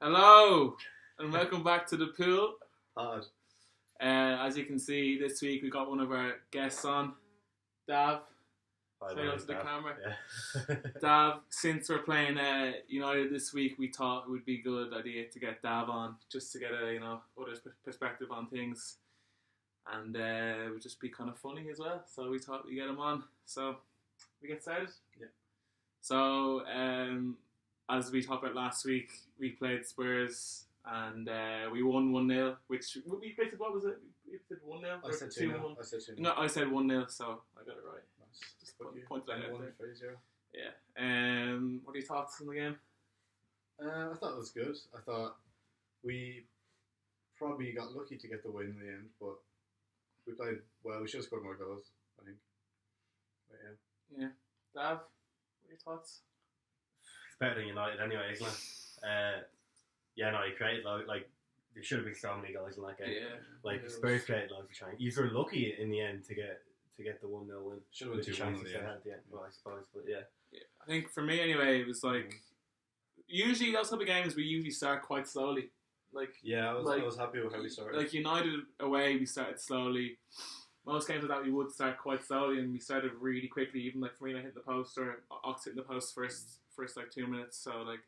Hello, and welcome back to the pool. Hard. As you can see, this week we got one of our guests on, Dav. Hi, Say hello to the camera. Yeah. Dav, since we're playing United this week, we thought it would be a good idea to get Dav on, just to get a other perspective on things, and it would just be kind of funny as well. So we thought we'd get him on. So we get started. Yeah. So as we talked about last week, we played Spurs and we won 1-0, which we basically, what was it? We did 1-0 I or said 2-1. 2-0. No, I said 1-0, so I got it right. Nice. Just point that out there. 3-0. Yeah. What are your thoughts on the game? I thought it was good. I thought we probably got lucky to get the win in the end, but we played well. We should have scored more goals, I think. But yeah. Yeah. Dav, what are your thoughts? It's better than United anyway, isn't it? Yeah, no, he created like there should have been so many goals in that game. Yeah. Like Yeah, Spurs created loads of chances. You were lucky in the end to get the 1-0 win. Should have been With the 2-1 chances in they the had end. at the end. Well, I suppose, but yeah. I think for me anyway, it was like usually those type of games we usually start quite slowly. Like Yeah, I was happy with how we started. Like United away, we started slowly. Most games like that, we would start quite slowly, and we started really quickly. Even like Firmino hitting the post or Ox hitting the post first like 2 minutes. So like,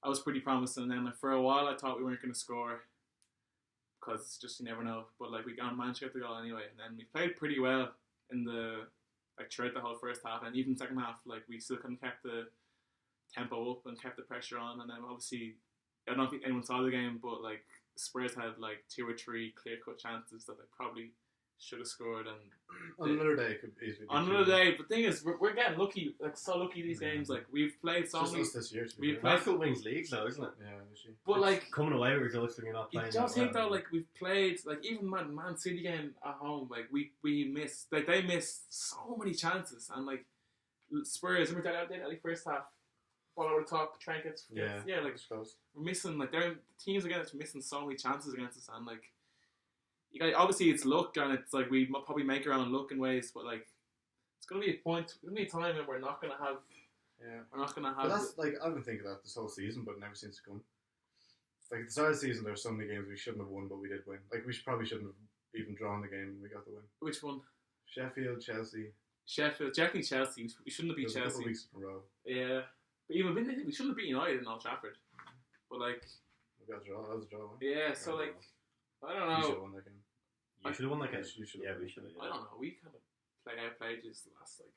I was pretty promising. And then like for a while, I thought we weren't going to score because it's just you never know. But like we managed to get the goal anyway, and then we played pretty well in the throughout the whole first half, and even second half. Like we still kind of kept the tempo up and kept the pressure on, and then obviously I don't think anyone saw the game, but like Spurs had like 2 or 3 clear cut chances that they probably should have scored, and on another day, it could easily be on 2-1. another day. But the thing is, we're getting lucky, like so lucky these games. Like we've played so Just many, us this year, to be we've fair. played- Basketball wins leagues though, isn't it? Yeah, literally. but like Coming away with results when you're not you playing. just that think well. though, like we've played, like even Man City game at home, like we missed, like they missed so many chances, and like Spurs, remember that early first half, ball over the top, Trent gets Yeah, like it's close. we're missing, like they're teams against us are missing so many chances against us, and like you guys, obviously it's luck, and it's like we probably make our own luck in ways, but like it's gonna be a point, there's gonna be a time when we're not gonna have But that's like I've been thinking that this whole season, but it never seems to come. Like at the start of the season, there were so many games we shouldn't have won, but we did win. Like probably shouldn't have even drawn the game, and we got the win. which one? Sheffield, Chelsea. Sheffield, definitely Chelsea. We shouldn't have beat There was a couple Chelsea. of weeks in a row. Yeah, but even we shouldn't have beat United in Old Trafford. But like, We got a draw. That was a draw. One. yeah, so like, I don't We should know. have won that game. You should have won that game. You should have Yeah, won. we should have. I don't know. We kind of outplayed just the last like.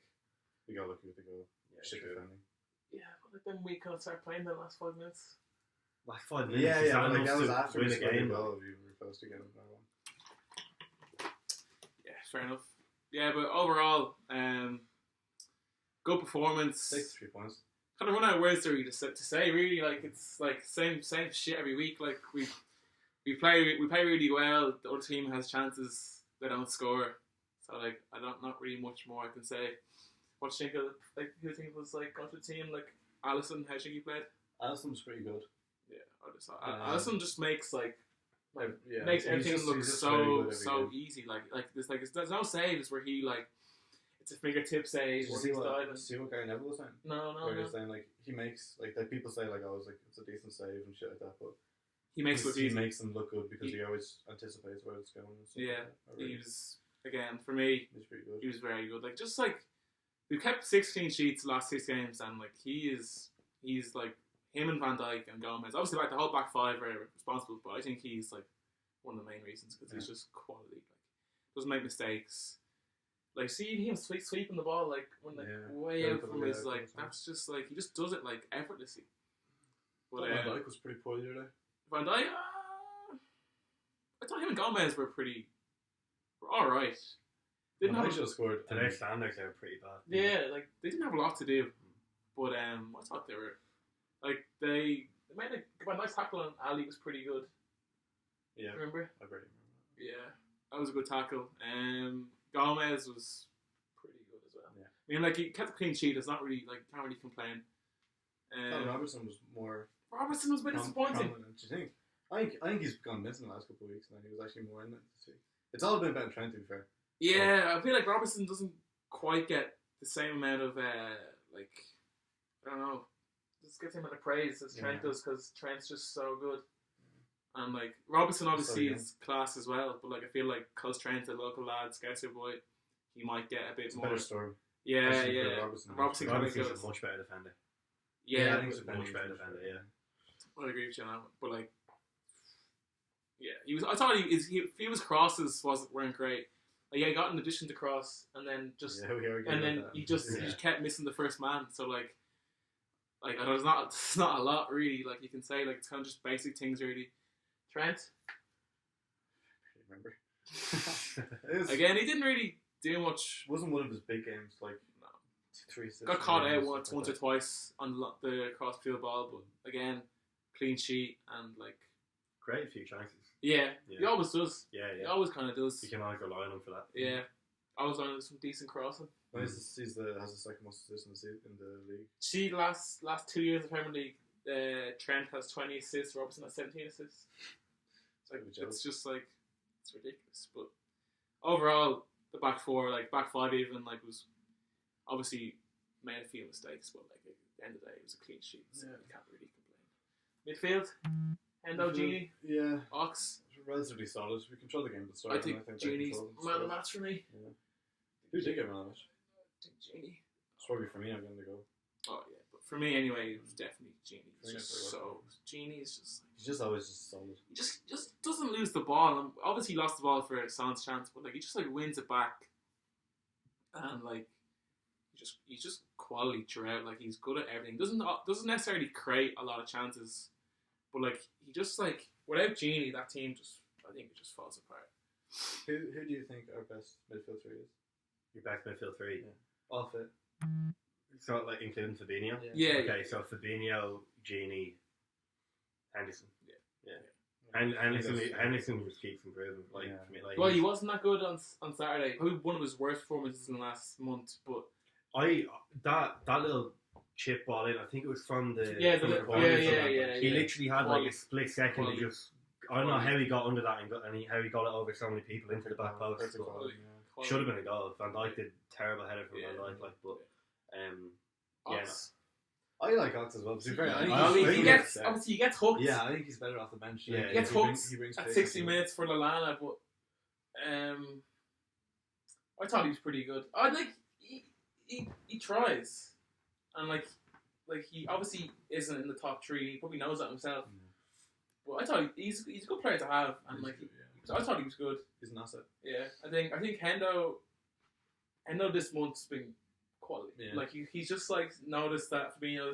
We got lucky with the goal. Yeah, Shit true. defending. Yeah, but like, then we kind of started playing the last 5 minutes. Like 5 minutes. Yeah, is yeah. that Like enough that was to after win we a scored game. the though? goal. We were close to getting another one. Yeah, fair enough. Yeah, but overall, good performance. 63 points. Kind of run out of words to say. Really, like it's like same shit every week. Like we play really well. The other team has chances, they don't score. So like not really much more I can say. What do you think of like who do you think was like going to the team like Alisson? How do you think he played? Alisson was pretty good. Yeah, I just thought Alisson just makes Yeah, makes he's everything just- look he's just very good every so game. easy. There's no saves where he like it's a fingertip save Did you or see he's diving. what Gary Neville was saying? No, Where he no. was saying like he makes like people say like it's like it's a decent save and shit like that, but He makes it look he easy. makes them look good because He- he always anticipates where it's going. And stuff Yeah, like that. I really- He was again for me. he's pretty good. He was very good. Like just like we've kept 6 clean sheets the last 6 games, and like he's like him and Van Dijk and Gomez. Obviously, like the whole back 5 are responsible, but I think he's like one of the main reasons because he's just quality. Like doesn't make mistakes. Like see him sweeping the ball like when like Yeah. way Very out good, from yeah, his good like response. that's just like he just does it like effortlessly. But Van Dijk was pretty poor the other day. Van Dijk, I thought him and Gomez were all right. Didn't Van Dijk have should have scored. To their standards, they were pretty bad. yeah, like they didn't have a lot to do, but I thought they were like they made a nice tackle on Ali was pretty good. Yeah, Remember? I barely remember. Yeah, that was a good tackle. Gomez was pretty good as well. Yeah. I mean, like he kept a clean sheet. It's not really like can't really complain. Robertson was more Robertson was a bit disappointing. prominent, do you think? I think he's gone missing the last couple of weeks, and then he was actually more in it this week. It's all been about Trent, to be fair. Yeah, I feel like Robertson doesn't quite get the same amount of like I don't know. just gives him a praise as Trent does, because Trent's just so good. And like Robertson obviously is class as well, but like I feel like cause Trent, a local lad, Scouser boy, he might get a bit more. Better story. Yeah. Robertson kind of is goes. a much better defender. Yeah, I think he's a much better defender. Yeah. I agree with you on that, but like, yeah, he was. I thought his crosses weren't great. Like, yeah, he got an addition to cross, and then just he just kept missing the first man. So like I don't know, it's not a lot really. Like you can say, like it's kind of just basic things really. Trent, remember? Again, he didn't really do much. Wasn't one of his big games. Like no, 3 assists. Got caught out once or twice on the cross field ball, but again, clean sheet and like great few chances. Yeah, he always does. Yeah. He always kind of does. You can always rely on him for that. Yeah, I was on some decent crossing. Has the second most assists in the league. See, last 2 years of Premier League, Trent has 20 assists, Robertson has 17 assists. It's just like, it's ridiculous. But overall, the back four, like back five even, like was obviously made a few mistakes, but like at the end of the day, it was a clean sheet, so you can't really complain. Midfield, Endo, Genie, Ox. Relatively solid. We control the game at the start. I think Genie's man of the match for me. Yeah. Who did get man of the match? I think Genie. It's probably for me. I'm going to go. Oh yeah, but for me anyway, it was definitely Genie. Genie's just. He's just always just solid. He just doesn't lose the ball, and obviously he lost the ball for Son's chance, but like he just like wins it back, and like he's just quality throughout. Like he's good at everything. Doesn't necessarily create a lot of chances, but like he just like without Genie, that team I think it just falls apart. Who do you think our best midfield three is? Your best midfield three? Yeah. All fit. So, like, including Fabinho? Yeah. Okay, so Fabinho, Genie, Henderson. Yeah. And Henderson just keeps improving. Like, for me, like, well, he wasn't that good on Saturday. Probably one of his worst performances in the last month. But that little chip ball in, I think it was from the corner. He literally had like a split second to just. I don't know how he got under that and how he got it over so many people into the back post. Should have been a goal. Van Dijk did terrible header from Van Dijk, but I like Ox as well. He gets hooked. Yeah, I think he's better off the bench. He gets hooked at 60 minutes for Lallana, but I thought he was pretty good. I like he tries, and like he obviously isn't in the top three. He probably knows that himself. But I thought he's a good player to have, and I thought he was good. He's an asset. Yeah, I think Hendo this month's been quality. Yeah. Like he's just like noticed that Fabinho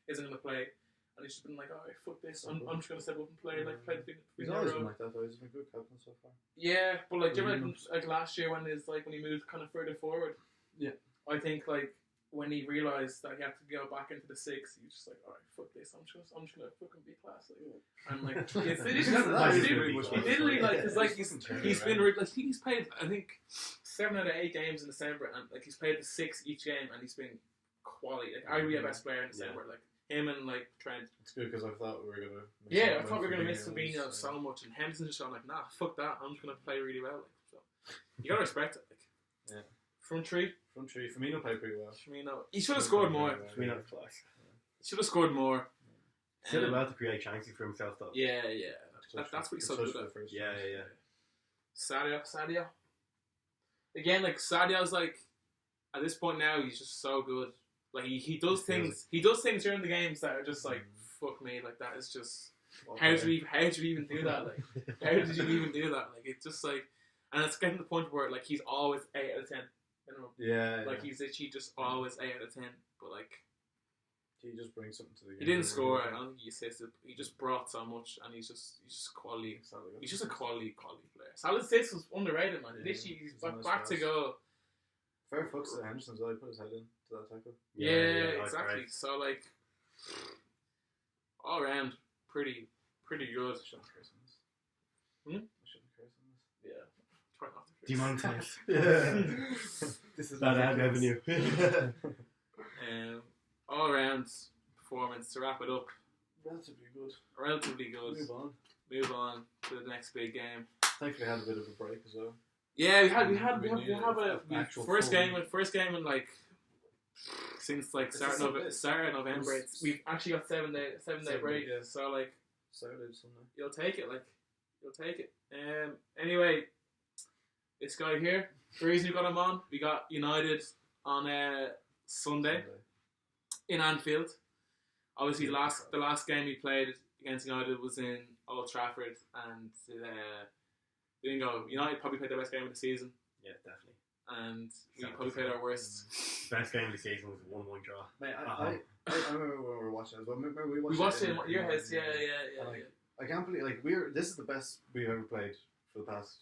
isn't going to play, and he's just been like, all right, fuck this. I'm just going to step up and play the He's always been like that though. He's been a good captain so far. Yeah, but like do you remember like last year when he moved kind of further forward? Yeah, I think like when he realised that he had to go back into the six, he was just like, all right, fuck this. I'm just gonna fucking be class. And like he literally like it's like he's been like he's played I think 7 out of 8 games in December, and like he's played the 6 each game, and he's been quality. Like arguably the best player in December. Like him and like Trent. It's good because I thought we were gonna. I thought we were gonna miss Fabinho so much, and Henderson just gone like, nah, fuck that. I'm just gonna play really well. Like, so you gotta respect it. Like, yeah. Front three. Firmino played pretty well. He should have scored more. Firmino's class. He should have scored more. He did well to create chances for himself, though. Yeah. That's what he's so good at. Yeah. Sadio. Again, like Sadio's like at this point now, he's just so good. Like he does things. He does things during the games that are just like fuck me. Like that is just how did you even do that? Like how did you even do that? Like it's just like, and it's getting to the point where like he's always 8 out of 10. Yeah. Like he's literally just always 8 out of 10. But like he just brings something to the game. He didn't score. I don't think he assisted. He just brought so much, and he's just quality. He's just a quality player. Salah's assist was underrated, man. Literally, he's back to go. Fair fucks to Henderson as well. He put his head into that tackle. Yeah, exactly. So like, all around, pretty good. I shouldn't curse on this. Yeah. Try not to. Demonetize. Yeah. This is bad ad revenue. All around performance to wrap it up. Relatively good. Move on to the next big game. Thankfully, we had a bit of a break as well. Yeah, we have a first game in like since like It's start a of November. We've actually got 7-day break. Yeah. So like Saturday, Sunday. you'll take it. Like you'll take it. Anyway, this guy here. The reason we got him on, we got United on Sunday in Anfield. Obviously, the last game we played against United was in Old Trafford, and we didn't go. United probably played their best game of the season. Yeah, definitely. And we probably played our worst. Best game of the season was a 1-1 draw. Mate, I remember when we were watching it as well. Remember we watched it in your house. house, yeah. I can't believe this is the best we've ever played for the past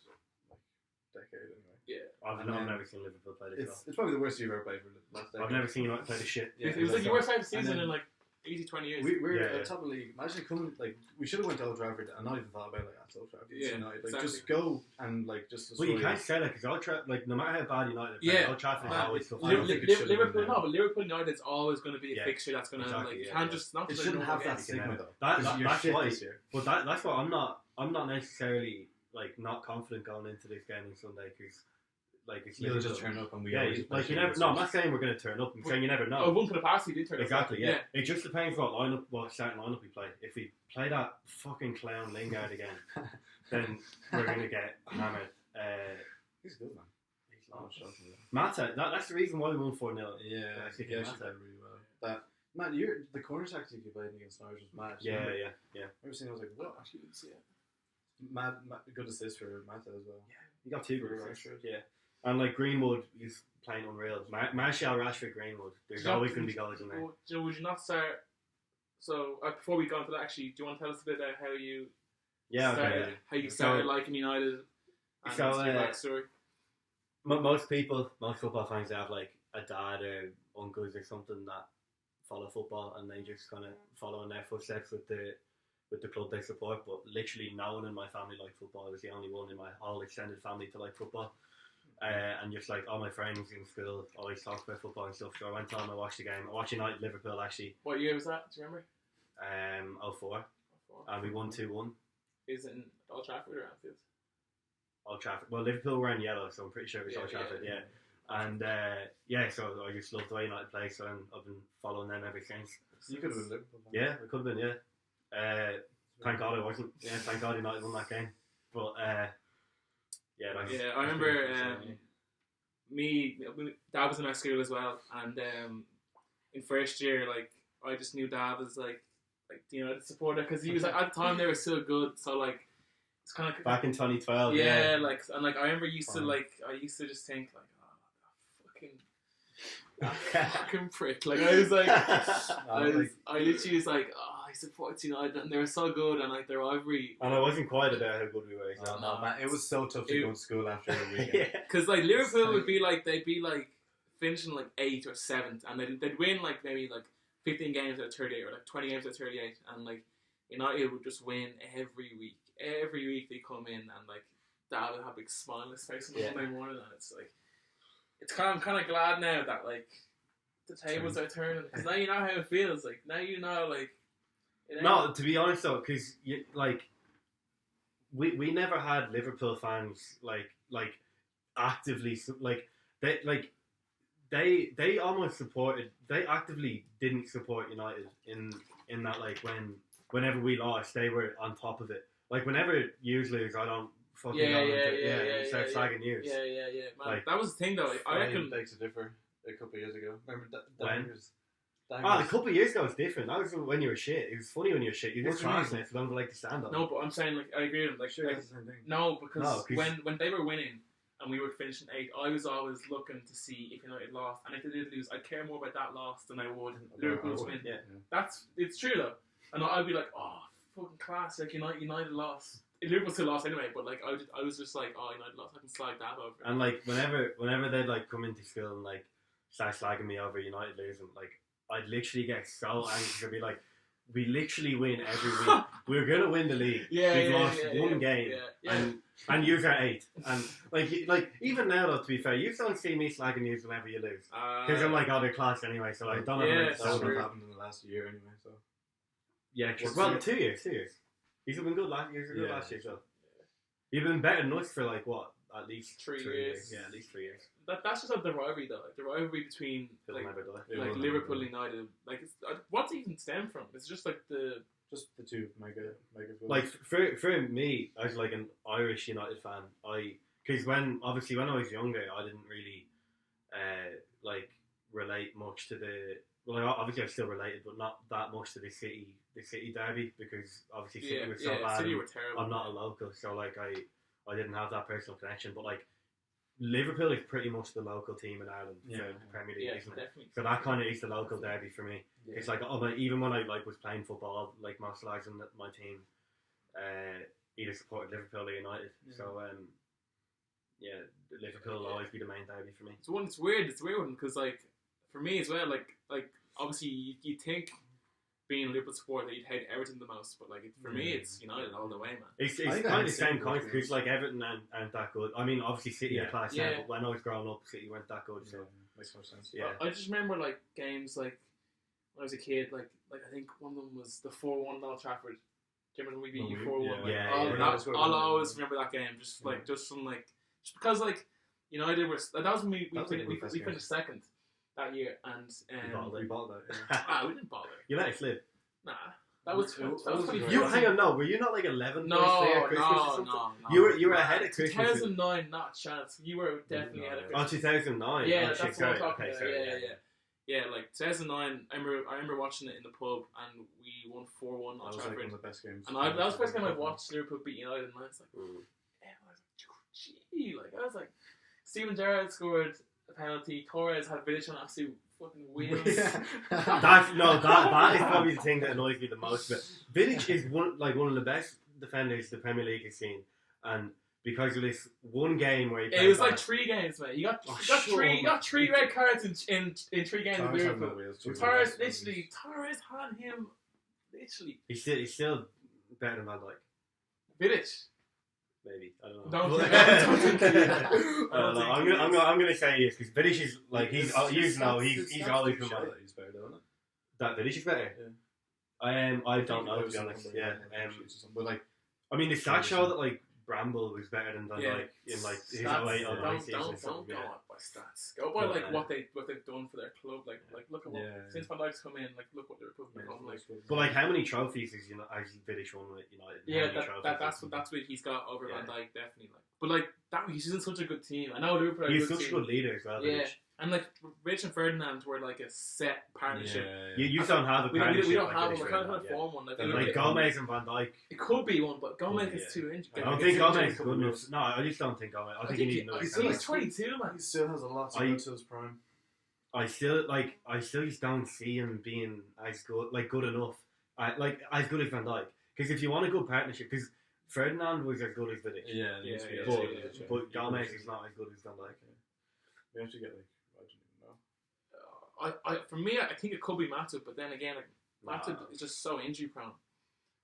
decade anyway. Yeah. I've never seen Liverpool play this well. It's probably the worst you've ever played for the last decade. I've never seen United play the shit. Yeah, it was like your worst half season in like easy 20 years. We're at top of the league. Imagine coming we should have went to Old Trafford and not even thought about that's Old Trafford. Yeah, United. exactly. Just go and just. Well, you can't say that because Old Trafford, no matter how bad United play, Old Trafford is always tough. Liverpool United's always going to be a fixture that's going to you can't just not. It shouldn't have that stigma though. That's why. But that's why I'm not necessarily not confident going into this game on Sunday because. You'll just turn up and we you never. No, I'm not saying we're going to turn up. I'm saying you never know. Oh, one for the past, you did turn up. Exactly, yeah. It just depends what starting lineup we play. If we play that fucking clown Lingard again, then we're going to get hammered. He's good, man. He's not shocking. Mata, that's the reason why we won 4-0. Yeah, he played really well. Man, the corner tactic you played against Norwich was mad. Yeah. Every scene I was like, what? Actually, didn't see it. Mad, good assist for Mata as well. Yeah, he got 2 good assists. Yeah. And Greenwood, he's playing unreal. Martial, Rashford, Greenwood. There's always going to be goals in there. Would you not start? So before we go into that, actually, do you want to tell us a bit about how you started liking United and your backstory? Most football fans have a dad or uncles or something that follow football, and they just kind of follow in their footsteps with the club they support. But literally, no one in my family liked football. I was the only one in my whole extended family to like football. And just all my friends in school always talked about football and stuff. So I went on, I watched the game. I watched United Liverpool actually. What year was that? Do you remember? 04. And we won 2-1. Is it in Old Trafford or Anfield? Old Trafford. Well, Liverpool were in yellow, so I'm pretty sure it was Old Trafford. Yeah. And so I just loved the way United play. So I've been following them ever since. You could have been Liverpool. Yeah, it could have been. Yeah. Thank God I wasn't. Yeah, thank God United won that game. But. I remember Dad was in our school as well, and in first year, I just knew Dad was the United supporter because he was at the time they were so good, so it's kind of back in 2012. Yeah, and I remember I used to just think fucking prick. I was I literally was I support United and they were so good and their rivalry. And I wasn't quiet about how good we were. No, man, it was so tough to go to school after a weekend. Because Liverpool would be they'd be finishing 8th or 7th, and they'd win maybe 15 games out of 38 or 20 games out of 38, and United would just win every week. Every week they come in and Dad would have a big smile on his face on Monday morning, and I'm kind of glad now that the tables are turning because now you know how it feels. Now you know No, to be honest though, because we never had Liverpool fans actively they almost supported. They actively didn't support United in that whenever we lost, they were on top of it. Whenever yous lose, I don't fucking start slagging yous. Yeah. Man, that was the thing though. I reckon begs to differ. A couple of years ago, remember when? A couple of years ago was different. That was when you were shit. It was funny when you were shit. You just class it. You don't like to stand up. No, but I'm saying I agree with him. Sure, that's the same thing. No, because when they were winning and we were finishing 8th, I was always looking to see if United lost, and if they did lose, I'd care more about that loss than I would Liverpool's win. Yeah. It's true though, and I'd be fucking class. United lost. Liverpool still lost anyway, but I was just United lost. I can slag that over. And whenever they'd come into school and start slagging me over United losing, I'd literally get so angry. I'd be we literally win every week. We're gonna win the league. We've lost one game, and you're 8th. And even now, though, to be fair, you don't see me slagging you whenever you lose because I'm other class anyway. So I don't know. That's what happened in the last year anyway. So well, 2 years. He's been good last year. Last year, so you've been better than us for what? At least 3 years. Yeah, at least 3 years. that's just the rivalry though. Like the rivalry between It'll like never die. It like will Liverpool never and United. Like what's it even stem from? It's just like the just the two mega clubs. Like for me, as like an Irish United fan, because when I was younger, I didn't really like relate much to the. Well, obviously I still related, but not that much to the city derby, because obviously City was so bad. City were terrible. I'm not a local, so like I didn't have that personal connection. But like Liverpool is pretty much the local team in Ireland for the Premier League, isn't it? Definitely. So that kind of is the local derby for me. Yeah. It's like even when I like was playing football, like most lads in my team either supported Liverpool or United. Yeah. So Liverpool will always be the main derby for me. It's weird. It's a weird one because like for me as well. Like obviously you think being a Liverpool supporter that you'd hate Everton the most, but like for me it's United all the way, man. It's think kind I of the same hate kind City because like Everton aren't that good. I mean, obviously City are class now, Yeah. but when I was growing up, City weren't that good. So makes more sense. yeah. I just remember like games like when I was a kid, like I think one of them was the 4-1 at Old Trafford. Do you remember when we beat you 4-1? Yeah. I'll always remember that game. Just because like United were that was when we finished second that year, and We bought that. we didn't bother. You let it slip. Nah, that was It was 2014. You hang on, no, were you not like 11? No, first day at Christmas or something? no. You were ahead of Christmas. 2009, not a chance. You were definitely ahead of Oh, Christmas. 2009. Yeah, oh, that's shit, what sorry. I'm talking Okay, about. sorry, Yeah, like 2009. I remember watching it in the pub, and we won 4-1 That on was like Trafford. one of the best games. And that was the first time I watched Liverpool beat United, and I was like, Mm. gee, like I was like, Steven Gerrard scored a penalty. Torres had Vidic on absolute fucking wheels. That is probably the thing that annoys me the most. But Vidic is one of the best defenders the Premier League has seen, and because of this one game where he played It was bad, like 3 games, mate. You got sure, three red cards in 3 games with Liverpool. Torres Torres had him literally. he's still better than Van Dijk. Vidic. Maybe, I don't know. Don't think he is. I'm gonna say he is because Vidic is like he's always been my He's better, doesn't it? that Vidic is better. I don't know, to be honest. Yeah. But like, I mean, the stats show that like Bramble was better than Van Dijk in like his Stats, 08 or 09 season. Don't go by stats. Go by like what they've done for their club. Like look at what since Van Dijk's come in. Like look what Liverpool have become. Like, But like, how many trophies has Vidic won with United? yeah, that's what he's got over Van Dijk, definitely. Like, but like that, he's in such a good team. I know Liverpool are He's a good such a team. good leader as well. Yeah, Vidic. and like Rich and Ferdinand were like a set partnership. You don't have a We partnership. don't like have Vidic one. We right can't now, form one. Like Gomez and Van Dijk. It could be one, but Gomez is too injured. I don't think Gomez is good enough. No, I just don't think Gomez. I think he needs another. He's 22, man. he still has a lot to go to his prime. I still just don't see him being as good enough. As good as Van Dijk. Because if you want a good partnership, because Ferdinand was as good as Vidic. But Gomez is not as good as Van Dijk. We have to get like, I don't even know. For me, I think it could be Matip, but then again, like, Matip is just so injury prone.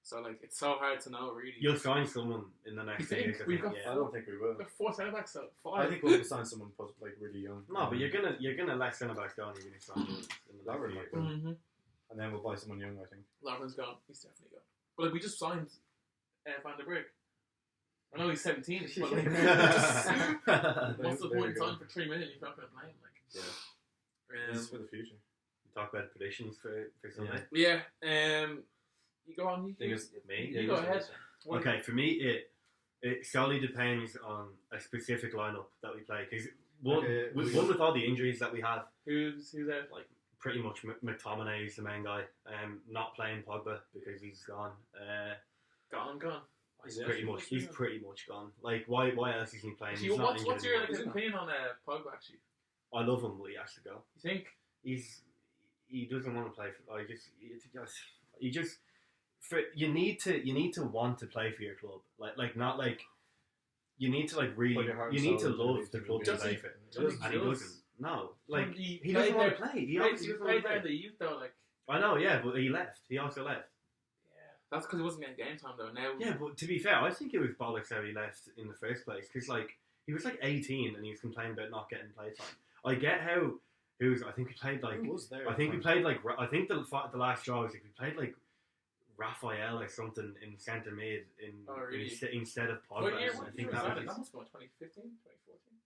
So like, it's so hard to know really. You'll sign someone in the next You think? years. We've got I don't think we will. We've got 4 centre backs, so 5. I think we'll sign someone like really young. No, but you're gonna let centre backs down. You're gonna sign them in the Lovren, next like, years. Mm-hmm. And then we'll buy someone young, I think. Lovren's gone. He's definitely gone. But like, we just signed Van der Beek. I know he's 17, but like, what's the point in signing for 3 million if you're not going to play him? Like, This is for the future. Talk about predictions for Sunday. Yeah. You go on. Me? You go ahead. Okay, for me, it solely depends on a specific lineup that we play. Because one with all the injuries that we have, Who's out? like pretty much McTominay is the main guy. Not playing Pogba because he's gone. Gone. He's pretty much gone. Like why else is he playing? Actually, He's not what's your injured. opinion on Pogba? Actually, I love him, but he has to go. you think? He doesn't want to play. You need to want to play for your club. Like not like you need to like really. You need to love the club to play for. And he doesn't. No, like he doesn't want to play. He played there in the youth though. Like I know, yeah, but he left. He also left. that's because he wasn't getting game time though. Now, Yeah, but to be fair, I think it was bollocks how he left in the first place because like he was like 18 and he was complaining about not getting play time. I get how he was. I think he played like. I think we played like. I think the last draw was like we played like Raphael or something in centre mid instead of Pogba. what year I think was that that? was. That must be 2015, 2014.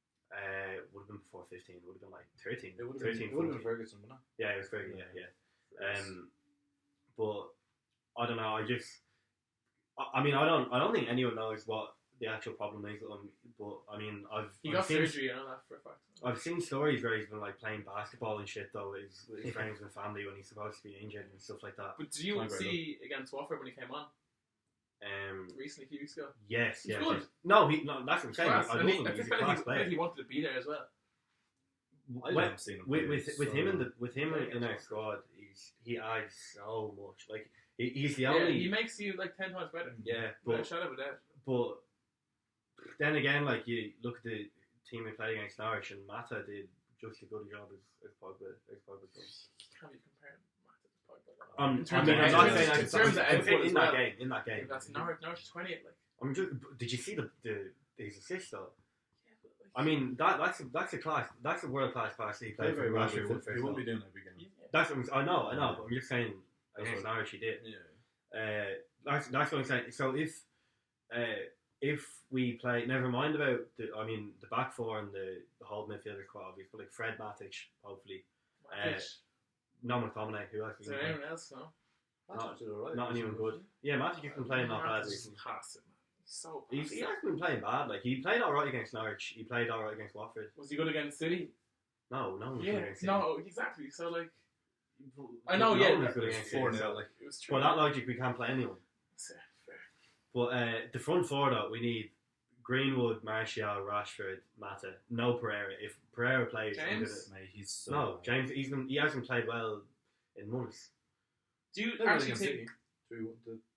Would have been before 15. Would have been like 13. It would have 13, been, it would have 14. been Ferguson, wouldn't it? Yeah, it was Fergie. Yeah. But I don't know. I mean, I don't think anyone knows what the actual problem is with him. But I mean, He got surgery, I know that for a fact. I've seen stories where he's been like playing basketball and shit though with his friends and family when he's supposed to be injured and stuff like that. But did you see against Watford when he came on? Recently, a few weeks ago. Yes, He's yeah. good. No, that's what I'm saying. Class. I I love mean, him. He's a class player. he wanted to be there as well. I haven't seen him with him in our squad, he adds so much. Like he's the only. He makes you like 10 times better. Yeah, but shut up with that. But then again, like you look at the team we played against Norwich, and Mata did just as good a job as Pogba. Can't be comparing Mata to Pogba. I'm not saying in that game. That's Norwich 20th. Like, did you see his assist though? I mean that's a world class pass he played for Rashford for the first. He won't be doing that again. That's what I know, but I'm just saying against Norwich he did. Yeah. That's what I'm saying. So if we play, never mind about the back four and the whole midfielder quite obvious, but like Fred, Matic, hopefully. No McTominay, who else? Is there anyone else? No. Not anyone good. Yeah, Matic has been playing not bad recently. He hasn't been playing bad. Like he played alright against Norwich. He played alright against Watford. Was he good against City? No one was yeah, good against City. No, exactly. So like, I No know. one was good against City. 4-0. Like it was true. Well, that logic, we can't play anyone. Fair. But the front four though, we need Greenwood, Martial, Rashford, Mata. No Pereira. If Pereira plays, James? Mate, he's so no, James. He hasn't played well in months. Do you actually think?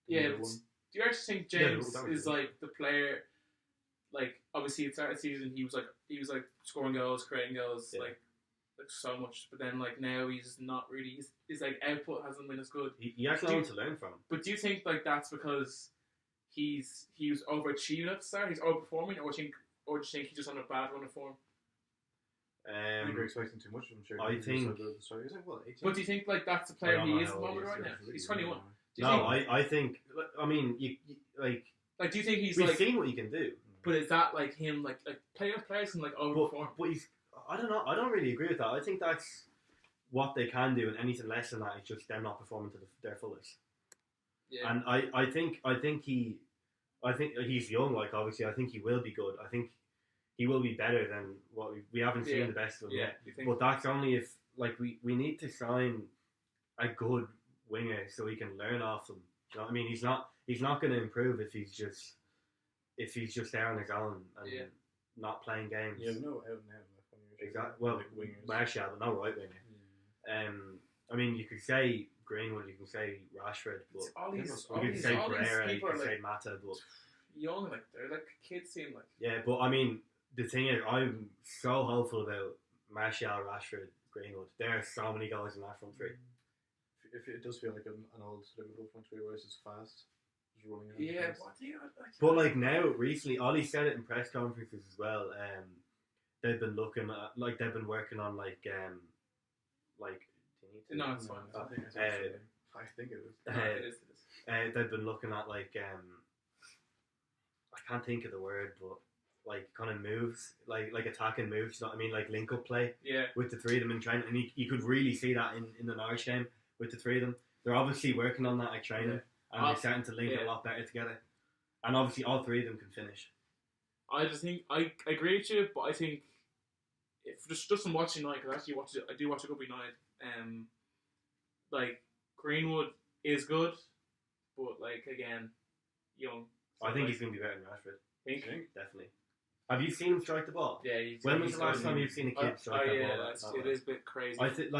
Yeah. Do you actually think James is like the player? Like obviously at the start of the season he was like scoring goals, creating goals, like so much. But then like now he's not really. His like output hasn't been as good. He has no one to learn from. But do you think like that's because he was overachieving at the start? He's overperforming, or do you think he's just on a bad run of form? I think you're expecting too much from him. Sure. I think. He's like, what, 18? But do you think like that's the player he is at the moment right now? He's 21. I think. I mean, you like. Like, do you think he's we've like? seen what he can do. But is that like him? Like players can like overperform. But he's. I don't know. I don't really agree with that. I think that's what they can do, and anything less than that is just them not performing to their fullest. Yeah. And I think he's young. Like obviously, I think he will be good. I think he will be better than what we haven't seen the best of him yet. But that's only if like we need to sign a good winger so he can learn off them. You know what I mean? He's not going to improve if he's just there on his own and not playing games. Yeah, no out and out. Exactly. Well, like Martial, but no right winger. Yeah. I mean, you could say Greenwood, you can say Rashford, but you could say Pereira, you could say Mata, but young, like they're like kids team, like. Yeah, but I mean, the thing is, I'm so hopeful about Martial, Rashford, Greenwood. There are so many goals in that front three. If it does feel like an old Liverpool front three where it's just fast, just running around. Yeah, what do you like? But like now, recently, Ollie said it in press conferences as well. They've been looking at, like they've been working on like. No, it's fine. I think it is. It is. They've been looking at like I can't think of the word, but like kind of moves, like attacking moves. You know what I mean? Like link up play. Yeah. With the three of them in training, and you could really see that in the Norwich game with the three of them. They're obviously working on that at training, and they're starting to link a lot better together. And obviously, all three of them can finish. I just think I agree with you, but I think if just from watching United, because I do watch a good United. Like Greenwood is good, but like again, young. So I think he's going to be better than Rashford. Think? Definitely. Have you seen him strike the ball? Yeah. When was the last time you've seen a kid strike the ball? It is a bit crazy. I think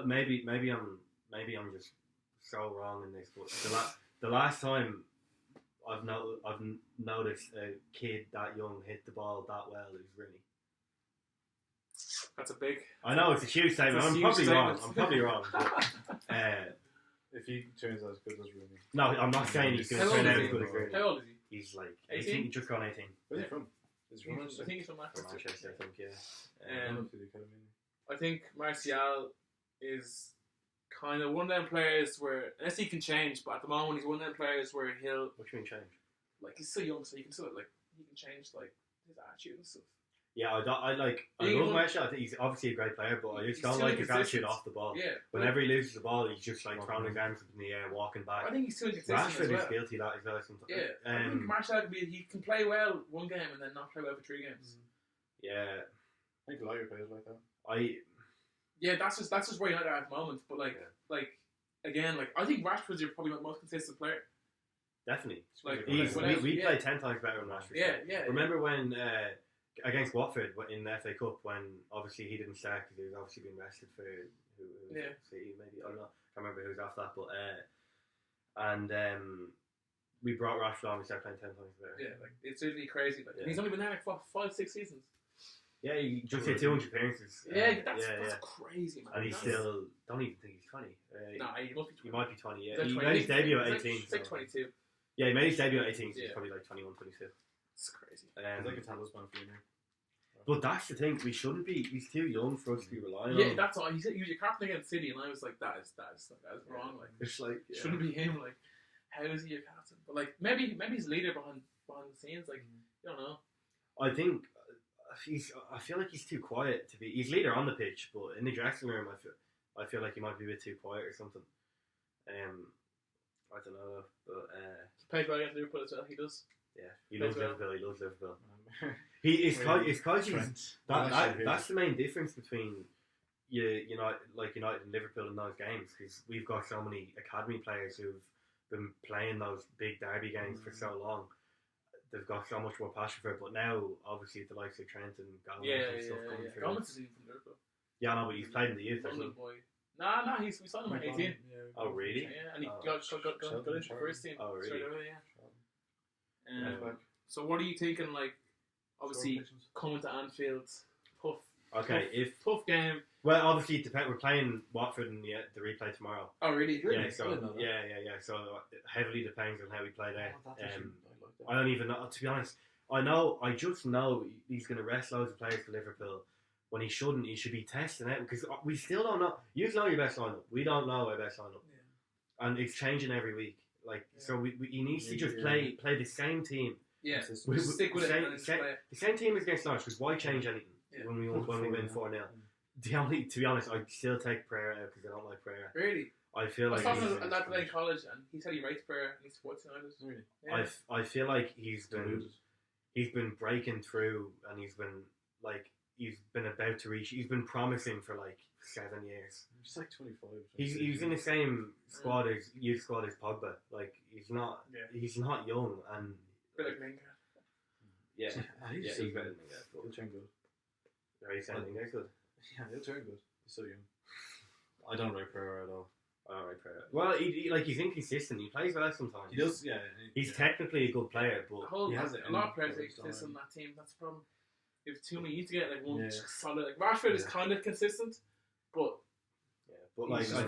maybe I'm just so wrong in this, but the last time I've noticed a kid that young hit the ball that well is Rooney. That's a big. I know it's a huge statement. I'm probably wrong. But, if he turns out as good as Rooney. No, I'm not saying he's going to turn out as good as Rooney. How old is he? He's like 18. He just gone 18. Where's he from? I think he's from Manchester. I think, yeah. I think Martial is kind of one of them players where, unless he can change, but at the moment he's one of them players where he'll. What do you mean change? Like he's so young, so you can still he can change like his attitude and stuff. Yeah, I Yeah, love Martial. I think he's obviously a great player, but I just He's don't too like his attitude inconsistent. off the ball. Yeah. Whenever he loses the ball, he's just like Walking throwing his back. arms up in the air, walking back. I think he's too inconsistent Rashford as well. is guilty of that as well sometimes. Yeah, I think Martial he can play well one game and then not play well for 3 games. Yeah, I think a lot of your players like that. Yeah, that's just where United are at the moment. But again, I think Rashford's your probably most consistent player. definitely. Like, we play 10 times better than Rashford. Yeah. Remember when against Watford in the FA Cup when obviously he didn't start because he was obviously being rested for who was it? City maybe, I don't know, I can't remember who was after that, but we brought Rashford on. We started playing 10 times better. Yeah, it's really crazy. He's only been there for 5-6 seasons. Yeah, he just hit 200 appearances. That's crazy, man. And he's still don't even think he's 20. Nah, he must be 20. He might be 20. Yeah, He's he like made his debut at 18. He's like 22. Yeah, he made his debut at 18. So he's probably like 21, 22. It's crazy. He's like a talisman for you now. But that's the thing. We shouldn't be. He's too young for us to be relying on. Yeah, that's all. He was your captain against City, and I was like, that is wrong. Like, It's like shouldn't be him. Like, how is he your captain? But like, maybe he's a leader behind the scenes. Like, you don't know. I think I feel like he's too quiet to be. He's leader on the pitch, but in the dressing room, I feel like he might be a bit too quiet or something. I don't know, but he plays well against Liverpool as well. He does. Yeah, he loves Liverpool. He loves Liverpool. It's because that's the main difference between United and Liverpool in those games, because we've got so many academy players who've been playing those big derby games for so long. They've got so much more passion for it, but now obviously the likes of Trent and Gomez and stuff coming through. Gomez is even from Liverpool. Yeah, no, but he's played in the youth. London boy. Nah, we signed him at 18. Oh, really? Yeah, and he got into the first team. Oh, really? So what are you thinking? Like, obviously coming to Anfield, tough. Okay, tough game. Well, obviously it depends. We're playing Watford in the replay tomorrow. Oh, really? Yeah. So So it heavily depends on how we play there. I don't even know. To be honest, I just know he's going to rest loads of players for Liverpool when he shouldn't. He should be testing out because we still don't know. You know your best lineup. We don't know our best lineup, and it's changing every week. So he needs to just play the same team. Yeah, stick with it. The same team as against Norwich, because why change anything when we win 4-0? To be honest, I'd still take Pereira out because I don't like Pereira. Really? I feel like I was talking to a lad today in college, and he said he rates Pereira and he supports United. Really? Yeah. I feel like he's been breaking through, and he's been about to reach. He's been promising for like 7 years. He's like 25. He's in the same youth squad as Pogba. Like he's not young, and bit like Lingard. Yeah, he's better than Lingard. He'll turn good. Are you saying Lingard's good? Yeah, he'll turn good. He's so young. I don't rate Pereira at all. I don't rate Pereira. Well, he's inconsistent. He plays well sometimes. He does, yeah. He's technically a good player, but he has a lot of players are inconsistent in that team. That's the problem. If too many, you need to get like one solid. Like Rashford is kind of consistent, but like I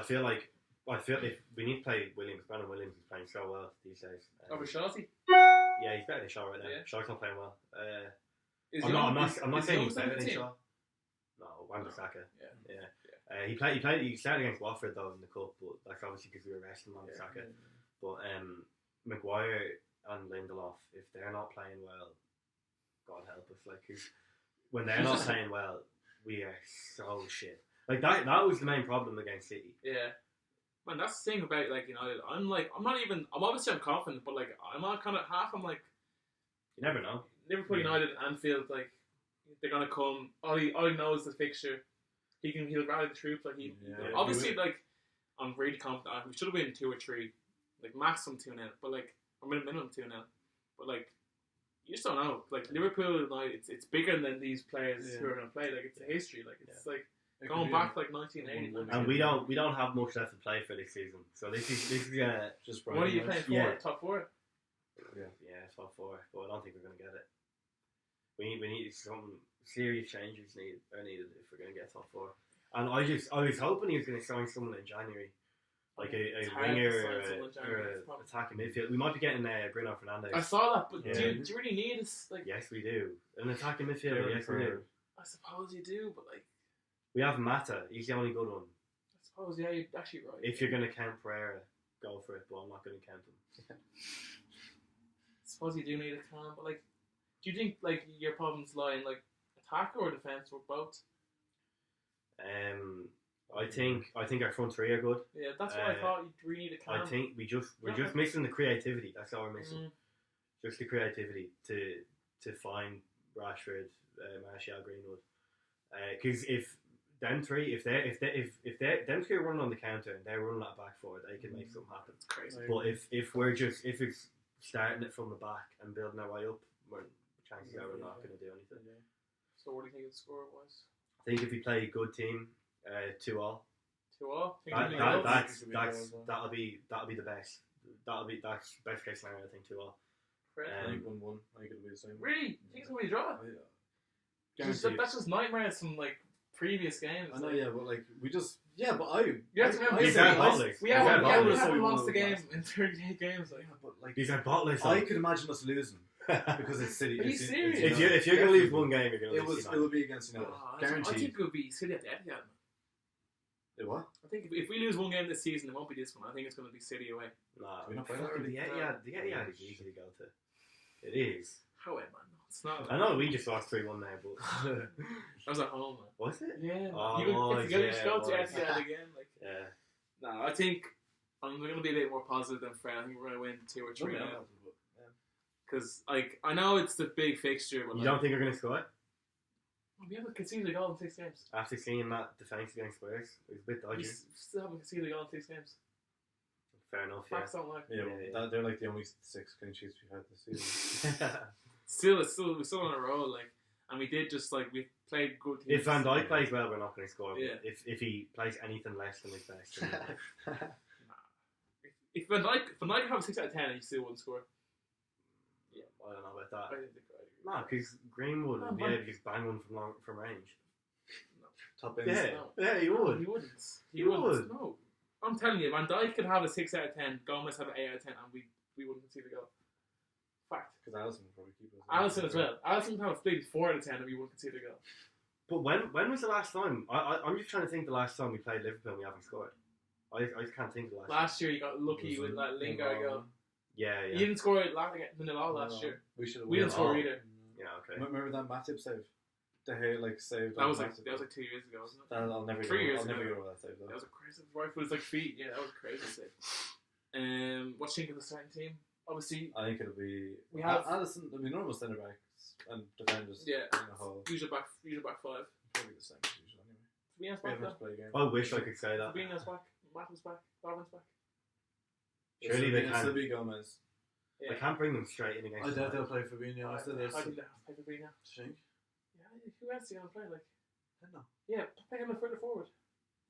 feel like if we need to play Williams. Brandon Williams is playing so well these days. Over Chelsea. Yeah, he's better than Shaw right now. Yeah. Shaw's not playing well. I'm not saying he's better than Shaw. No, Wan-Bissaka. Yeah. He started against Watford though in the cup, but that's obviously because we were resting Wan-Bissaka. But Maguire and Lindelof, if they're not playing well, God help us. Like, 'cause when they're not playing well, we are so shit. Like that was the main problem against City. Yeah. Man, that's the thing about like United. I'm obviously confident, but like I'm on kind of half. I'm like, you never know. Liverpool, United, Anfield, like they're gonna come. All he knows the fixture. He'll rally the troops. Like obviously like I'm really confident. We should have been 2 or 3, like maximum 2-0, but like or minimum 2-0. But like you just don't know. Like Liverpool, like it's bigger than these players who are gonna play. Like it's a history. Like it's like. Going back like 1980, and we don't have much left to play for this season. So this is just. What are you playing for? Yeah. Top 4? Yeah, top 4. But I don't think we're gonna get it. We need some serious changes are needed if we're gonna get top 4. And I was hoping he was gonna sign someone in January, like a winger or an attacking midfield. We might be getting Bruno Fernandes. I saw that, but do you really need us? Like, yes, we do. An attacking midfielder. Yes, we do. I suppose you do, but like. We have Mata. He's the only good one. I suppose, yeah, you're actually right. If you're going to count Pereira, go for it, but I'm not going to count him. I suppose you do need a cam, but like, Do you think like your problems lie in like attack or defense or both? I think our front three are good. Yeah, that's what I thought. You really need a cam. I think we're just missing the creativity. That's all we're missing. Just the creativity to find Rashford, Martial, Greenwood. Because if them three are running on the counter and they're running that back forward, they can make something happen. It's crazy. But if it's starting it from the back and building our way up, chances are we're not going to do anything. Yeah. So what do you think the score was? I think if we play a good team, 2-2. 2-2. That'll be the best. That's best case scenario. I think 2-2. I think 1-1. I think it'll be the same. Really? You think it's gonna be a draw? Yeah. That's just nightmares from like previous games. I know, like. yeah, but like we just You have to remember we haven't lost the game in 38 games. Like. Yeah, but like these are bottlers. I could imagine us losing because it's City. Are you serious? If you're going to lose one game, you're going to lose. It will be against United. Guaranteed. I think it will be City at the Etihad. What? I think if we lose one game this season, it won't be this one. I think it's going to be City away. Nah, we're not the Etihad is easy to go to. It is. How man? No, it's not. I know we just lost 3-1 now, but I was at home, man. Was it? Yeah. Oh, if you go to Etihad again, like. Yeah. No, I think I'm going to be a bit more positive than Fred. I think we're going to win 2 or 3 now. Because like I know it's the big fixture, but you don't think we're going to score it? We haven't conceded a goal in 6 games. After seeing that defence against Spurs, it was a bit dodgy. We still haven't conceded a goal in 6 games. Fair enough. Facts don't lie. Yeah, they're like the only 6 clean sheets we've had this season. We're still on a roll, like, and we did just like we played good teams. If Van Dijk plays well, we're not going to score. Yeah. If he plays anything less than his best, if Van Dijk have a 6 out of 10, he still wouldn't score. Yeah, I don't know about that. I think No, because Greenwood would be able to just bang one from range. No. Top ends. Yeah, he would. He wouldn't. He would. No. I'm telling you, Van Dijk could have a 6 out of 10, Gomez have an 8 out of 10, and we wouldn't concede a goal. Fact. Because Alisson would probably keep us. Alisson as well. Alisson would have played 4 out of 10 and we wouldn't concede a goal. But when was the last time? I'm just trying to think the last time we played Liverpool and we haven't scored. I just can't think of the last time. Last year you got lucky with like Lingard goal. Yeah. You didn't score it in the law last year. We didn't score either. Yeah, okay. Remember that Matip save? The hair saved. That was like 2 years ago, wasn't it? I'll never 3 years I'll ago. never get over that save. That was a crazy. Right foot was like feet. Yeah, that was a crazy save. What do you think of the starting team? Obviously, I think it'll be. We have Alisson. I mean, normal centre backs and defenders. Yeah. In the whole. Usual back 5. Probably the same as usual anyway. Fabinho's back though. Play a game. I wish I could say that. Fabinho's back. Matip's back. Darwin's back. Surely they It'll can. be Gomez. Yeah. I can't bring them straight in against. I doubt they'll play Fabinho. I think they'll play Fabinho. Think? Yeah, who else are you gonna play? Like, I don't know. yeah, play him further forward.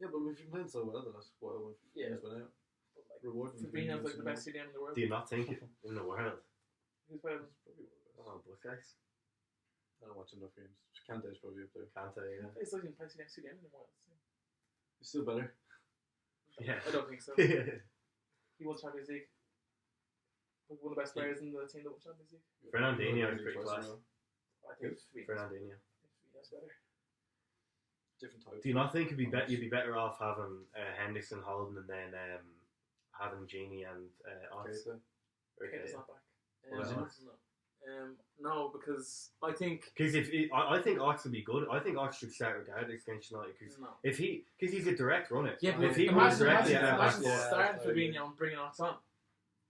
Yeah, but we've been playing so well the last while. Yeah. Been out. But, like, Rewarding. Fabinho's like the best CDM in the world. Do you not think in the world? Who's better? Oh, but guys, I don't watch enough games. Kante's probably up there. Kante, yeah. It's like in play CDM in the world. He's still better. Yeah. I don't think so. He won Champions League. One of the best players in the team that won Champions League. Fernandinho is pretty class. I think Fernandinho. That's better. Different type. Do you not think you'd be better off having Henderson, Holden, and then having Genie and Ox? Keita's not back. Well, No. No, because I think I think Ox would be good. I think Ox should start regardless against United because no. because he's a direct runner. Yeah, but if he imagine runs directly at our back starting four, Fabinho and bringing Ox on.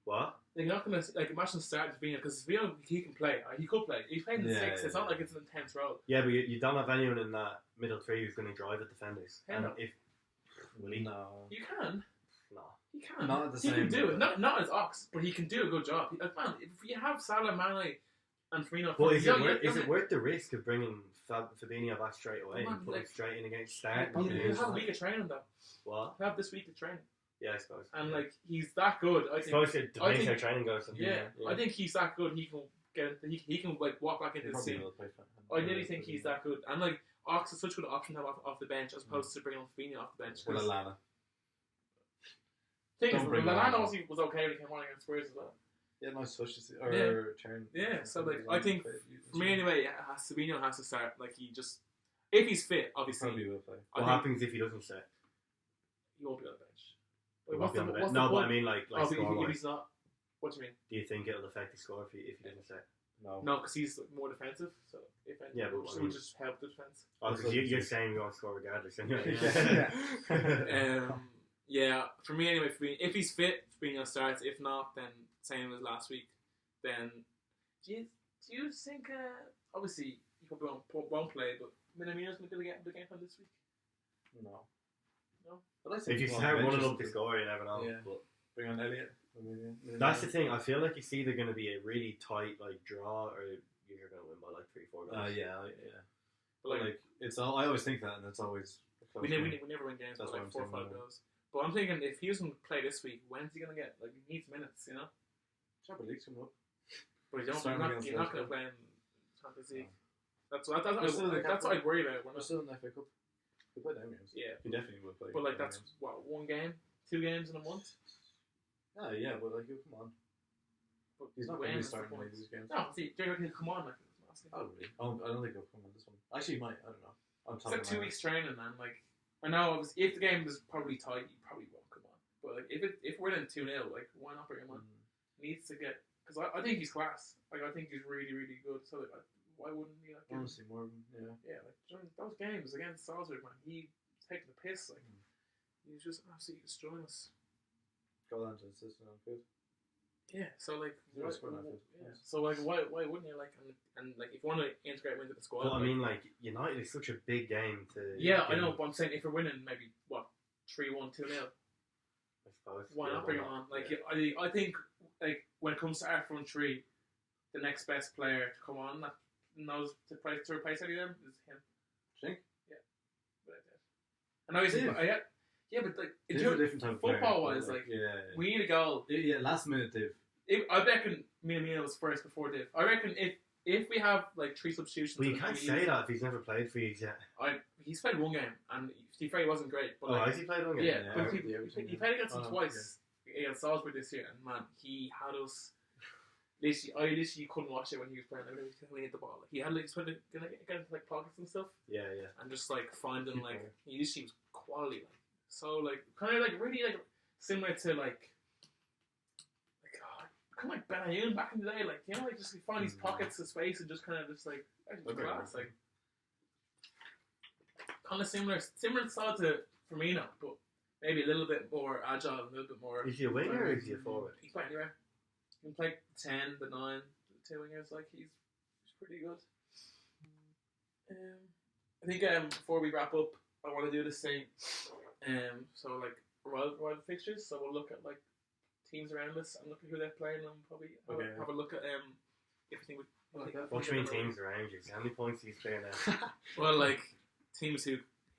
what? They're not going to imagine starting Fabinho because Fabinho he can play. He could play. He's playing in 6. It's not like it's an intense role. Yeah, but you don't have anyone in that middle 3 who's going to drive at defenders. Yeah, And no. if will he? No. You can. No. He can. Not at the he same can do level. it. Not as Ox, but he can do a good job. Man, if you have Salah, Mane, and Firmino, Well, is it worth the risk of bringing Fabinho back straight away Come on, and put him like- straight in against Start? You have a week of training though. What? You have this week of training, Yeah, I suppose. and like he's that good. I I think. suppose it I depends how think- training goes. Yeah, I think he's that good. He can get. He can like walk back into the Probably scene. will play I really think he's that good, and like Ox is such a good option to have off the bench as opposed to bringing on Fabinho off the bench. Well, Lallana. Thing is, Don't bring Lallana Lallana. also was okay when he came on against Spurs as well. Yeah, nice touch to see. Turn. Yeah, so like I think for me anyway, Fabinho has to start. Like he just, if he's fit, obviously, Probably will play. What happens if he doesn't start? he won't be on the bench. He Like, won't be on the bench. what's No, the but I point? mean like Oh, but if score-wise. he's not, what do you mean? Do you think it'll affect the score if he doesn't start? No. No, because he's like, more defensive. So if anything, Yeah, but it would just help the defense. Oh, because you're saying we won't score regardless. Anyway. Yeah, for me anyway. If he's fit, Fabinho starts. If not, then same as last week. Then do you think? Obviously, he probably won't play, but Minamino's going to get the game plan this week. No. No. If you start running up the score, you never know. Yeah. But Bring on Elliot. that's the thing. I feel like it's either going to be a really tight like draw, or you're going to win by like 3-4 goals. Yeah. But Like it's all. I always think that, and it's always. A we close never game. win games by That's like what 4 or I'm 5 saying, goals. But I'm thinking if he doesn't play this week, when's he going to get? Like he needs minutes, you know. Champions League's coming up. But you're Starting not against going to Liverpool. play in Champions League. We're still in the That's what I'd worry about. We're still in the FA Cup. We play them games. Yeah, We definitely will play. but like them that's games. what 1 game, 2 games in a month. Yeah, but like, you come on. But He's not going to when be is the starting any point? of these games. No, see, Jerry can come on. Like, it's nasty. Probably. I don't think he'll come on this one. Actually, he might. I don't know. I'm It's like 2 weeks training, man. Like I know, obviously, if the game is probably tight, he probably won't come on. But like if we're in 2-0, like why not bring him on? He needs to get because I think he's class. Like I think he's really really good. So like, why wouldn't he? Like, I want to see more of him. Yeah. yeah, like during those games against Salzburg, man, he was taking the piss. Like he was just absolutely destroying us. Goal and assist and good. Yeah, so like, Yeah, why, scoring why- outfit, yeah. yes. So like, why wouldn't you like and like if you want to integrate him into the squad? But I like- mean, like United is such a big game to. yeah, I know, but I'm saying if we're winning, maybe what 3-1, 2-0. I suppose. Why Yeah, not bring him on? Like, I think like when it comes to our front three, the next best player to come on that knows to replace any of them is him. Think? But I know he's Dave. yeah, but like in He's a terms different type of player, football but, wise, like yeah. we need a goal. Yeah, last minute, Dave. I reckon Minamino was first before Div. I reckon if we have like 3 substitutions, Well, you can't say that if he's never played for you yet. He's played 1 game and he wasn't great. But Oh, like, has he played one game? yeah, but Yeah, he played against them Oh, twice against Salzburg this year, and man, he had us. I literally couldn't watch it when he was playing. When he hit the ball, he had like he's gonna get into like pockets and stuff, Yeah. and just like finding like he literally was quality, like so like kind of like really like similar to like kind of like Benayoun back in the day, like you know, like just find these pockets of space and just kind of just like Okay. class, like kind of similar style to Firmino, but maybe a little bit more agile, a little bit more. Is he a winger or is he a forward? He can play anywhere. He can play 10, the 9, the 2 wingers. Like he's pretty good. I think before we wrap up, I want to do the same. So like rival fixtures. So we'll look at like teams around us and look at who they're playing, and probably have a look at everything. What do you mean teams around you? How many points he's playing now? Well, like teams who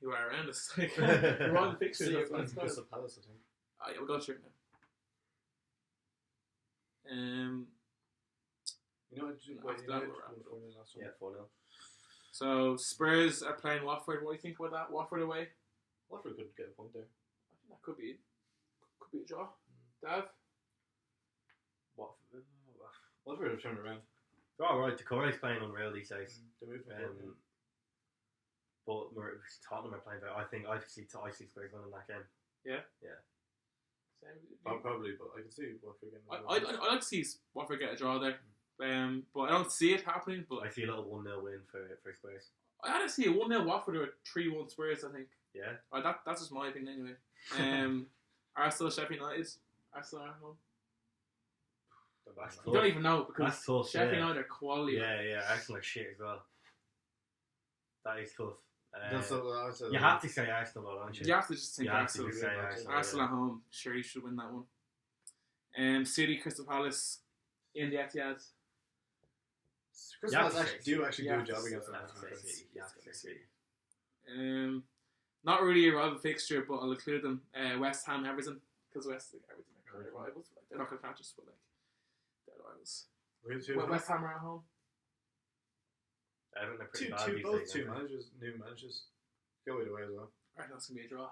are around us. Like rival fixtures. See, That's you're what it's called. Crystal Palace, I think. Yeah, we'll go through it now. You know, After that, we'll wrap it up. last one. Yeah, 4-0. So Spurs are playing Watford. What do you think about that? Watford away? Watford could get a point there. I think that could be a draw. Dav? Watford have turned around. Oh, alright, Decore's playing unreal these days. They moved from But Tottenham are playing better. I see Spurs winning that game. Same. Probably, but I can see Watford getting. I'd like to see Watford get a draw there. But I don't see it happening. But I see a little 1-0 win for Spurs. I had to see a 1-0 Watford or a 3-1 Spurs, I think. Yeah. That's just my opinion anyway. Arsenal, Sheffield United. Arsenal are at home. That's You tough. don't even know because That's tough, Sheffield yeah. United are quality. Yeah, Arsenal are shit as well. That is tough. That's You have to say Arsenal, though, don't you? You have to just think You have to Arsenal. just say Arsenal. Arsenal at home. Sure, you should win that one. City, Crystal Palace in the Etihad. Crystal You have Palace to actually say do actually you do a have to job say- against You them. have to say City. You have to say City. Not really a rival fixture, but I'll include them. West Ham, Everton, because Everton are current rivals. Like, they're not going to catch us, but like they're rivals. West Ham are at home. Everton are pretty bad these days. Two new managers. Go either way as well. I reckon that's going to be a draw.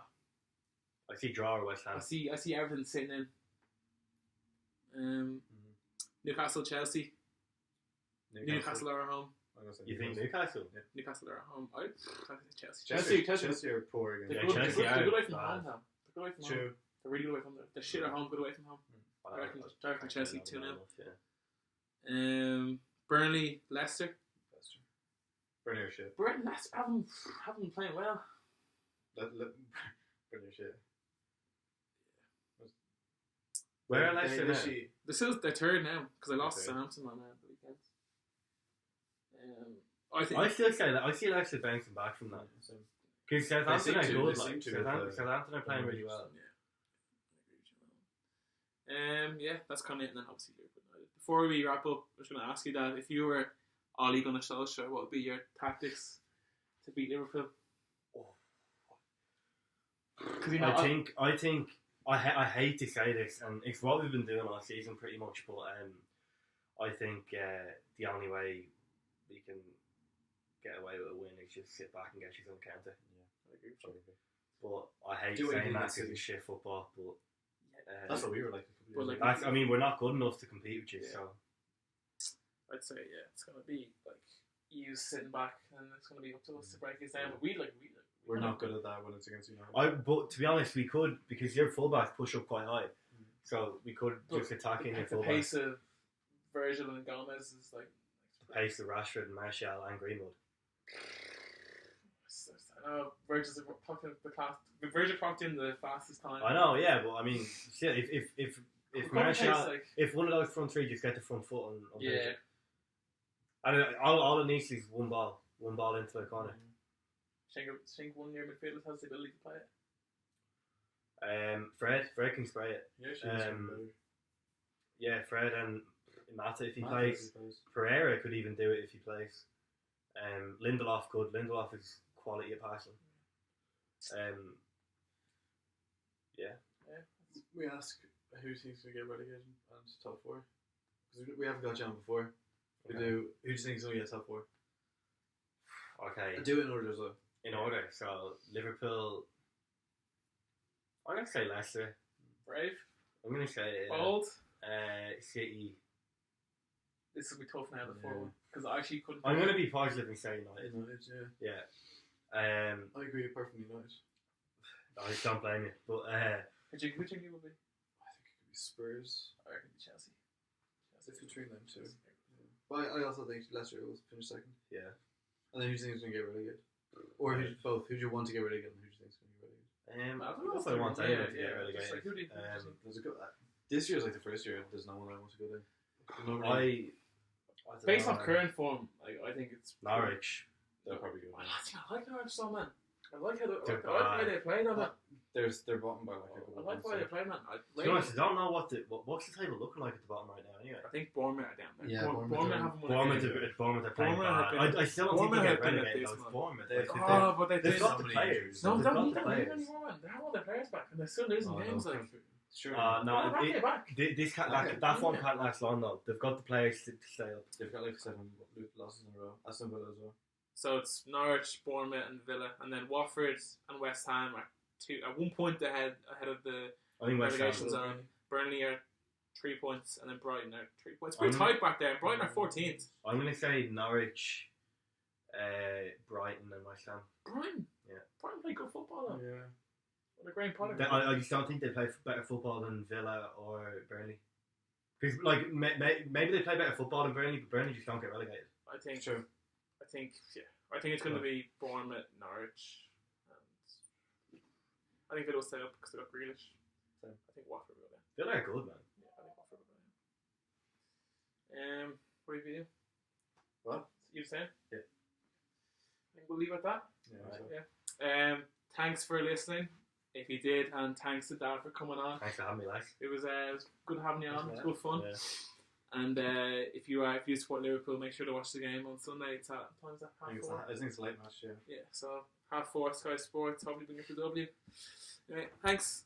I see draw or West Ham. I see Everton sitting in. Newcastle, Chelsea. Newcastle are at home. You think Newcastle? Yeah. Newcastle are at home. I think Chelsea. Chelsea are poor again. They're Yeah, good, Chelsea they're are good away from bad. home now. They're good away from home. True. They're really good away from there. They're shit at home, good away from home. I reckon Chelsea 2-0. Yeah. Burnley, Leicester. Leicester. Burnley or shit. Leicester haven't been playing well. Burnley or shit. Where are Leicester now? They're third now because I lost Okay. Southampton on the weekend. I think I still say that. I see Leicester bouncing back from that. Because Southampton They are seem to, good. they Like, seem to with the- Southampton are playing really well. Yeah, that's kind of it. And then obviously Liverpool United. Before we wrap up, I was going to ask you that if you were Ole Gunnar Solskjaer, what would be your tactics to beat Liverpool? Because I hate to say this, and it's what we've been doing all season pretty much. But I think the only way we can get away with a win is just sit back and get yourself a counter. Yeah, I agree with you. But I hate Do what you saying did that against because City. it's shit football. But That's what we were like. But like- I mean, we're not good enough to compete with you. Yeah. So I'd say, it's going to be like you sitting back and it's going to be up to us to break it down. But We're not good at that when it's against United. But to be honest, we could, because your fullbacks push up quite high, so we could just attack in your The fullback. pace of Virgil and Gomez is like The pace of Rashford and Martial and Greenwood. I know Virgil's popped the class. Virgil popped in the fastest time. I know, yeah, but I mean, shit, if Martial, like, if one of those front three just get the front foot on yeah, Virgil. I don't know, all it needs is one ball into the corner. think one of your midfielders has the ability to play it. Fred can spray it. Yeah, she was better. Yeah, Fred and Mata if he Mata plays. if he plays. Pereira could even do it if he plays. Lindelof could. Lindelof is quality at passing. Yeah. We ask who thinks we get relegated and top four. Because we haven't got you on before. We Okay. do. Who do you think is going to get top four? Okay. Do it in order as well. In order. So Liverpool. I'm gonna say Leicester. Brave, I'm gonna say bold. City. This will be tough now. The Yeah. 4-1 because I actually couldn't. I'm gonna be positive and say United. United, yeah. Yeah. I agree apart from United. I don't blame you, but Who do you think it will be? I think it could be Spurs. I reckon it'll be Chelsea. It's between them two. But I also think Leicester will finish second. yeah. And then who do you think is going to get relegated? Or both? Who do you want to get relegated and who do you think is going to get relegated? I don't know if I want anyone to get relegated. Just like, who do you think? There's a good. This year's like the first year. There's no one I want to go there. I don't Based know, on current form, like, I think it's Norwich. They'll probably go. I like Norwich so, man. I like how They're they play, though, man. They're bottom by like a I couple like of how they points. play, man. To be honest, I don't know what's the table looking like at the bottom right now. Anyway, I think Bournemouth are down there. Yeah, Bournemouth haven't won a Bournemouth game. are playing Bournemouth have bad. been- I still don't think Bournemouth they have get been relegated. abysmal. Though. Bournemouth. They've- Oh, but They've been got the so many players. years. No, They've they got don't the need players. anymore, man. They have all their players back, and they're still losing games. no. Like, Sure. No, Back it back. this can't, Okay. that form can't last long though. They've got the players to stay up. They've got like 7 losses in a row. Aston Villa as well. So it's Norwich, Bournemouth, and Villa, and then Watford and West Ham are at 1 point ahead of the I think West Ham. relegation zone. Burnley are 3 points, and then Brighton are 3 points. Pretty tight back there. Brighton are 14th. I'm going to say Norwich, Brighton, and West Ham. Brighton? Yeah. Brighton play good football, though. Yeah. What a great product. I just don't think they play better football than Villa or Burnley. Because like maybe they play better football than Burnley, but Burnley just don't get relegated. I think. True. I think it's going to be Bournemouth, Norwich, and I think Villa will stay up because they got Grealish. Same. I think Watford will go down. Villa are good, man. Yeah, I think Watford will go down. What do you do? What? You saying? Yeah. I think we'll leave it at that. Yeah. Right. So. Yeah. Thanks for listening. If you did, and thanks to Dad for coming on. Thanks for having me, lads. It was good having you on. It was good fun. Yeah. And if you support Liverpool, make sure to watch the game on Sunday. It's at times at I think 4:30. it's a late match, yeah. Yeah, so 4:30 Sky Sports. Hopefully bring it to W. Anyway, thanks.